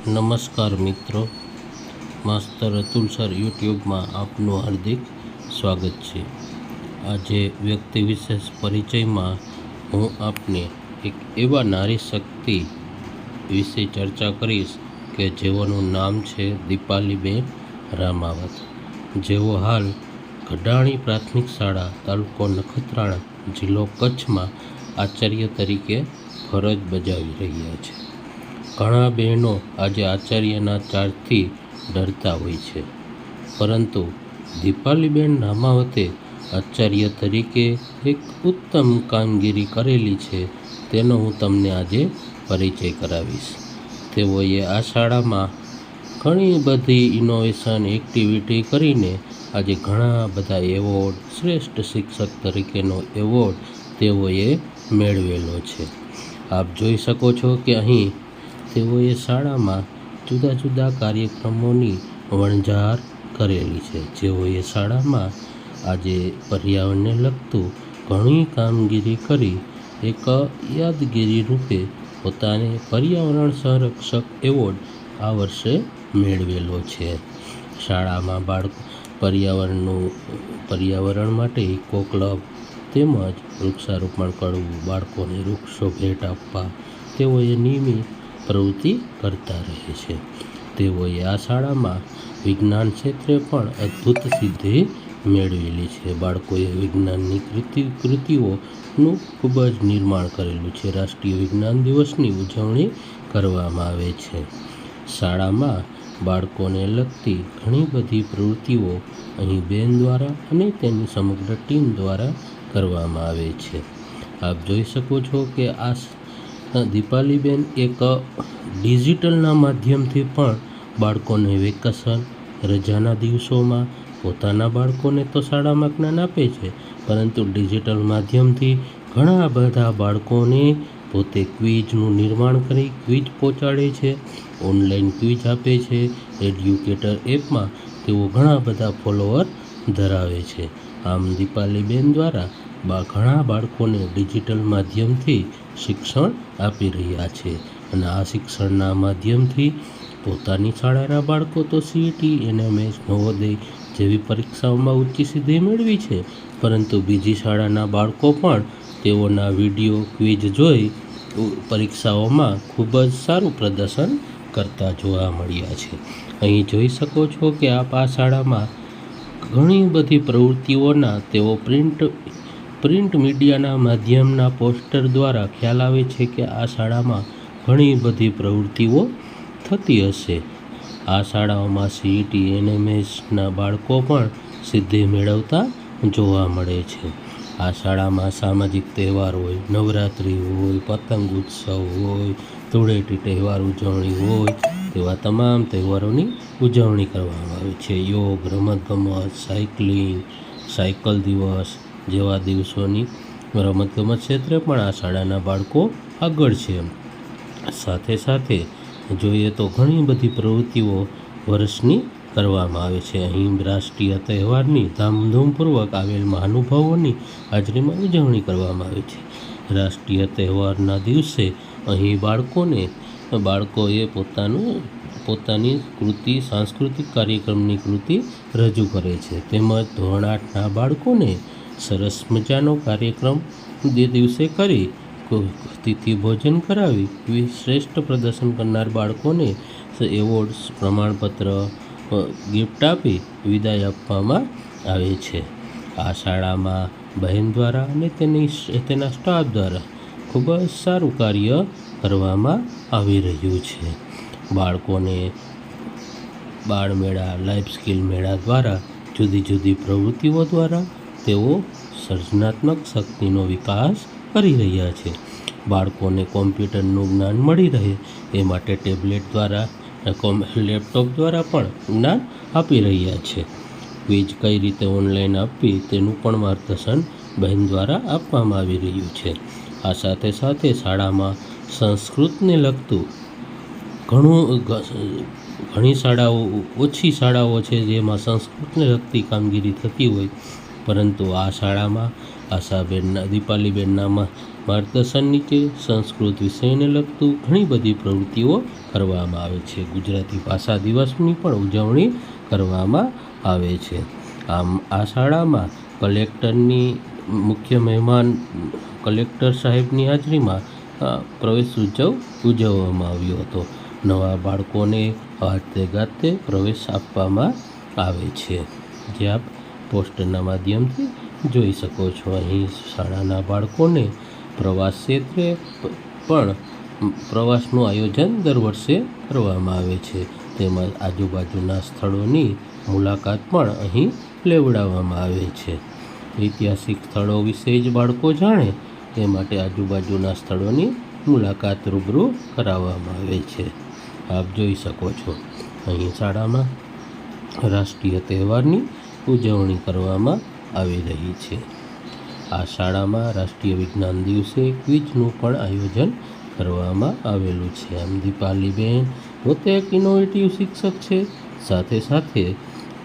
નમસ્કાર મિત્રો, માસ્તર અતુલ સર યુટ્યુબમાં આપનું હાર્દિક સ્વાગત છે. આજે વ્યક્તિ વિશેષ પરિચયમાં હું આપને એક એવા નારી શક્તિ વિશે ચર્ચા કરીશ કે જેઓનું નામ છે દીપાલીબેન રામાવત. જેઓ હાલ ગઢાણી પ્રાથમિક શાળા, તાલુકો નખત્રાણા, જિલ્લો કચ્છમાં આચાર્ય તરીકે ફરજ બજાવી રહ્યા છે. ઘણા બહેનો આજે આચાર્યના ચાર્જથી ડરતા હોય છે, પરંતુ દીપાલીબેન રામાવતે આચાર્ય તરીકે એક ઉત્તમ કામગીરી કરેલી છે, તેનો હું તમને આજે પરિચય કરાવીશ. તેઓએ આ શાળામાં ઘણી બધી ઇનોવેશન એક્ટિવિટી કરીને આજે ઘણા બધા એવોર્ડ, શ્રેષ્ઠ શિક્ષક તરીકેનો એવોર્ડ તેઓએ મેળવેલો છે. આપ જોઈ શકો છો કે અહીં તેઓએ શાળામાં જુદા જુદા કાર્યક્રમોની વણઝાર કરેલી છે. જેઓએ શાળામાં આજે પર્યાવરણને લગતું ઘણી કામગીરી કરી એક યાદગીરી રૂપે પોતાને પર્યાવરણ સંરક્ષક એવોર્ડ આ વર્ષે મેળવેલો છે. શાળામાં પર્યાવરણ માટે ઇકો ક્લબ તેમજ વૃક્ષારોપણ કરવું, બાળકોને વૃક્ષો ભેટ આપવા તેઓએ નિયમિત પ્રવૃત્તિ કરતા રહે છે. તેઓએ આ શાળામાં વિજ્ઞાન ક્ષેત્રે પણ અદ્ભુત સિદ્ધિ મેળવેલી છે. બાળકોએ વિજ્ઞાનની કૃતિઓનું ખૂબ જ નિર્માણ કરેલું છે. રાષ્ટ્રીય વિજ્ઞાન દિવસની ઉજવણી કરવામાં આવે છે. શાળામાં બાળકોને લગતી ઘણી બધી પ્રવૃત્તિઓ અહીં બેન દ્વારા અને તેની સમગ્ર ટીમ દ્વારા કરવામાં આવે છે. આપ જોઈ શકો છો કે આ દીપાલીબેન એક ડિજિટલના માધ્યમથી પણ બાળકોને વેકેશન, રજાના દિવસોમાં પોતાના બાળકોને તો શાળામાં જ્ઞાન આપે છે, પરંતુ ડિજિટલ માધ્યમથી ઘણા બધા બાળકોને પોતે ક્વિઝનું નિર્માણ કરી ક્વિઝ પહોંચાડે છે, ઓનલાઈન ક્વિઝ આપે છે. એડ્યુકેટર એપમાં તેઓ ઘણા બધા ફોલોઅર ધરાવે છે. આમ દીપાલીબેન દ્વારા ઘણા બાળકોને ડિજિટલ માધ્યમથી શિક્ષણ આપી રહ્યા છે, અને આ શિક્ષણના માધ્યમથી પોતાની શાળાના બાળકો તો સીઈટી, એનએમએસ, નવોદય જેવી પરીક્ષાઓમાં ઊંચી સિદ્ધિ મેળવી છે, પરંતુ બીજી શાળાના બાળકો પણ તેઓના વિડીયો ક્વિઝ જોઈ પરીક્ષાઓમાં ખૂબ જ સારું પ્રદર્શન કરતા જોવા મળ્યા છે. અહીં જોઈ શકો છો કે આપ આ શાળામાં ઘણી બધી પ્રવૃત્તિઓના તેઓ પ્રિન્ટ મીડિયાના માધ્યમના પોસ્ટર દ્વારા ખ્યાલ આવે છે કે આ શાળામાં ઘણી બધી પ્રવૃત્તિઓ થતી હશે. આ શાળાઓમાં સીઈટી, એનએમએસના બાળકો પણ સિદ્ધિ મેળવતા જોવા મળે છે. આ શાળામાં સામાજિક તહેવાર હોય, નવરાત્રિ હોય, પતંગ ઉત્સવ હોય, ધૂળેટી તહેવાર ઉજવણી હોય, તેવા તમામ તહેવારોની ઉજવણી કરવામાં આવે છે. યોગ, રમતગમત, સાયકલ દિવસ જેવા દિવસોની રમતગમત ક્ષેત્રે પણ આ શાળાના બાળકો આગળ છે. સાથે સાથે જોઈએ તો ઘણી બધી પ્રવૃત્તિઓ વર્ષની કરવામાં આવે છે. અહીં રાષ્ટ્રીય તહેવારની ધામધૂમપૂર્વક આવેલ મહાનુભાવોની હાજરીમાં ઉજવણી કરવામાં આવે છે. રાષ્ટ્રીય તહેવારના દિવસે અહીં બાળકોએ પોતાની કૃતિ, સાંસ્કૃતિક કાર્યક્રમની કૃતિ રજૂ કરે છે. તેમજ ધોરણ 8ના બાળકોને સરસ મજાનો કાર્યક્રમ તે દિવસે કરી તિથિ ભોજન કરાવી શ્રેષ્ઠ પ્રદર્શન કરનાર બાળકોને એવોર્ડ, પ્રમાણપત્ર, ગિફ્ટ આપી વિદાય આપવામાં આવે છે. આ શાળામાં બહેન દ્વારા અને તેના સ્ટાફ દ્વારા ખૂબ જ સારું કાર્ય કરવામાં આવી રહ્યું છે. બાળકોને બાળમેળા, લાઈફ સ્કિલ મેળા દ્વારા જુદી જુદી પ્રવૃત્તિઓ દ્વારા તેઓ સર્જનાત્મક શક્તિનો વિકાસ કરી રહ્યા છે. બાળકોને કોમ્પ્યુટરનું જ્ઞાન મળી રહે એ માટે ટેબ્લેટ દ્વારા, લેપટોપ દ્વારા પણ જ્ઞાન આપી રહ્યા છે. ક્વિઝ કઈ રીતે ઓનલાઈન આપવી તેનું પણ માર્ગદર્શન બહેન દ્વારા આપવામાં આવી રહ્યું છે. આ સાથે સાથે શાળામાં સંસ્કૃતને લગતું ઘણી શાળાઓ, ઓછી શાળાઓ છે જેમાં સંસ્કૃતને લગતી કામગીરી થતી હોય, પરંતુ આ શાળામાં દીપાલીબેન માર્ગદર્શન નીચે સંસ્કૃત વિષયને લગતું ઘણી બધી પ્રવૃત્તિઓ કરવામાં આવે છે. ગુજરાતી ભાષા દિવસની પણ ઉજવણી કરવામાં આવે છે. આમ આ શાળામાં કલેક્ટર સાહેબની હાજરીમાં પ્રવેશ ઉત્સવ ઉજવવામાં આવ્યો હતો. નવા બાળકોને વાતે ગાતે પ્રવેશ આપવામાં આવે છે. જે આપ પોસ્ટરના માધ્યમથી જોઈ શકો છો. અહીં શાળાના બાળકોને પ્રવાસ ક્ષેત્રે પણ પ્રવાસનું આયોજન દર વર્ષે કરવામાં આવે છે. તેમજ આજુબાજુના સ્થળોની મુલાકાત પણ અહીં લેવડાવવામાં આવે છે. ઐતિહાસિક સ્થળો વિશે જ બાળકો જાણે તે માટે આજુબાજુના સ્થળોની મુલાકાત રૂબરૂ કરાવવામાં આવે છે. આપ જોઈ શકો છો અહીં શાળામાં રાષ્ટ્રીય તહેવારની ઉજવણી કરવામાં આવી રહી છે. આ શાળામાં રાષ્ટ્રીય વિજ્ઞાન દિવસે ક્વિઝનું પણ આયોજન કરવામાં આવેલું છે. આમ દીપાલીબેન પોતે એક ઇનોવેટિવ શિક્ષક છે. સાથે સાથે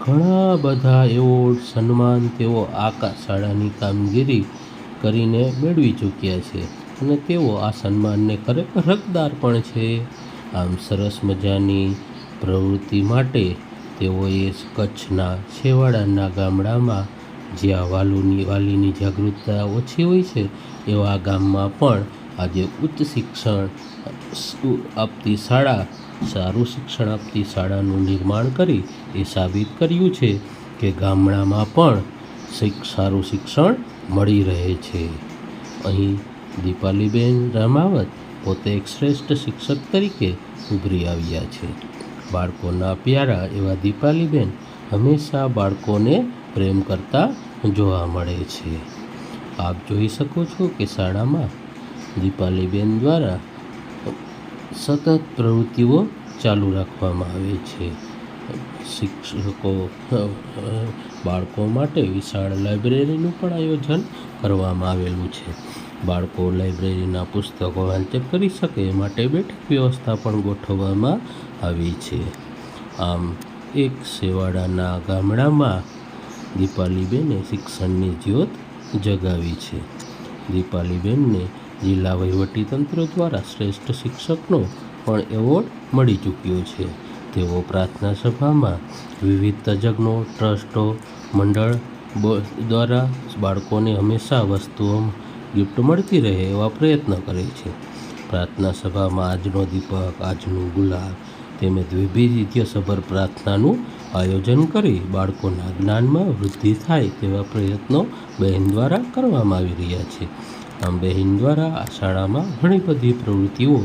ઘણા બધા એવોર્ડ સન્માન તેઓ આ શાળાની કામગીરી કરીને મેળવી ચૂક્યા છે અને તેઓ આ સન્માનને ખરેખર હકદાર પણ છે. આમ સરસ મજાની પ્રવૃત્તિ માટે તેઓએ કચ્છના છેવાડાના ગામડામાં જ્યાં વાલીની જાગૃતતા ઓછી હોય છે એવા ગામમાં પણ આજે ઉચ્ચ શિક્ષણ આપતી શાળા સારું શિક્ષણ આપતી શાળાનું નિર્માણ કરી એ સાબિત કર્યું છે કે ગામડામાં પણ સારું શિક્ષણ મળી રહે છે. અહીં દીપાલીબેન રામાવત પોતે એક શ્રેષ્ઠ શિક્ષક તરીકે ઉભરી આવ્યા છે. બાળકોના પ્યારા એવા દીપાલીબેન હંમેશા બાળકોને પ્રેમ કરતા જોવા મળે છે. આપ જોઈ શકો છો કે શાળામાં દીપાલીબેન દ્વારા સતત પ્રવૃત્તિઓ ચાલુ રાખવામાં આવે છે. શિક્ષકો બાળકો માટે વિશાળ લાઇબ્રેરીનું પણ આયોજન કરવામાં આવેલું છે. બાળકો લાઇબ્રેરીના પુસ્તકો વાંચન કરી શકે એ માટે બેઠક વ્યવસ્થા પણ ગોઠવવામાં આવી છે. આમ એક છેવાડાના ગામડામાં દીપાલીબેને શિક્ષણની જ્યોત જગાવી છે. દીપાલીબેનને જિલ્લા વહીવટીતંત્ર દ્વારા શ્રેષ્ઠ શિક્ષકનો પણ એવોર્ડ મળી ચૂક્યો છે. તેઓ પ્રાર્થના સભામાં વિવિધ તજજ્ઞો ટ્રસ્ટો મંડળ દ્વારા બાળકોને હંમેશા વસ્તુઓ ગિફ્ટ મળતી રહે એવા પ્રયત્ન કરે છે. પ્રાર્થના સભામાં આજનો દીપક આજનું ગુલાબ તેમજ વૈવિધ્યસભર પ્રાર્થનાનું આયોજન કરી બાળકોના જ્ઞાનમાં વૃદ્ધિ થાય તેવા પ્રયત્નો બહેન દ્વારા કરવામાં આવી રહ્યા છે. આમ બહેન દ્વારા આ શાળામાં ઘણી બધી પ્રવૃત્તિઓ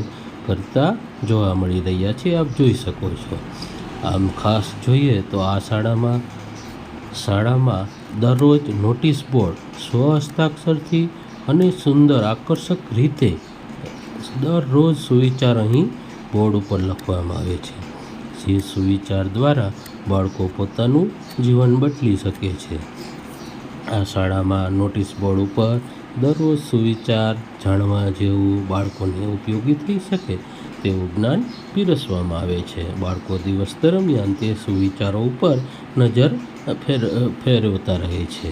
કરતા જોવા મળી રહ્યા છે. આપ જોઈ શકો છો. આમ ખાસ જોઈએ તો આ શાળામાં દરરોજ નોટિસ બોર્ડ સ્વહસ્તાક્ષરથી અને સુંદર આકર્ષક રીતે દરરોજ સુવિચાર અહીં બોર્ડ ઉપર લખવામાં આવે છે. જે સુવિચાર દ્વારા બાળકો પોતાનું જીવન બદલી શકે છે. આ શાળામાં નોટિસ બોર્ડ ઉપર દરરોજ સુવિચાર જાણવા જેવું બાળકોને ઉપયોગી થઈ શકે તેવું જ્ઞાન પીરસવામાં આવે છે. બાળકો દિવસ દરમિયાન તે સુવિચારો ઉપર નજર ફેરવતા રહે છે.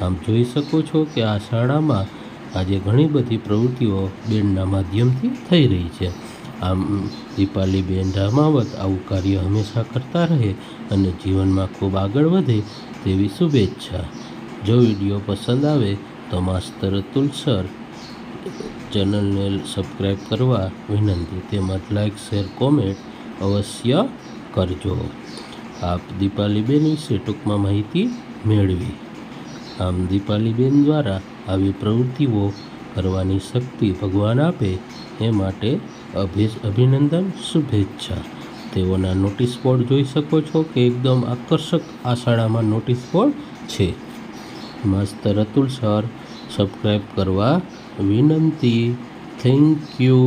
આમ જોઈ શકો છો કે આ શાળામાં આજે ઘણી બધી પ્રવૃત્તિઓ બેનના માધ્યમથી થઈ રહી છે. આમ દીપાલીબેન રામાવત આવું કાર્ય હંમેશા કરતા રહે અને જીવનમાં ખૂબ આગળ વધે તેવી શુભેચ્છા. જો વિડીયો પસંદ આવે તો માસ્તર અતુલ સર ચેનલને સબસ્ક્રાઈબ કરવા વિનંતી. તેમજ લાઈક શેર કોમેન્ટ અવશ્ય કરજો. આપ દીપાલીબેન વિશે ટૂંકમાં માહિતી મેળવી. આમ દીપાલીબેન દ્વારા આવી પ્રવૃત્તિઓ કરવાની શક્તિ ભગવાન આપે એ માટે અભિનંદન શુભેચ્છા. તેઓના નોટિસ બોર્ડ જોઈ શકો છો કે એકદમ આકર્ષક આ શાળામાં નોટિસ બોર્ડ છે. માસ્તર અતુલ સર સબસ્ક્રાઈબ કરવા વિનંતી. Thank you.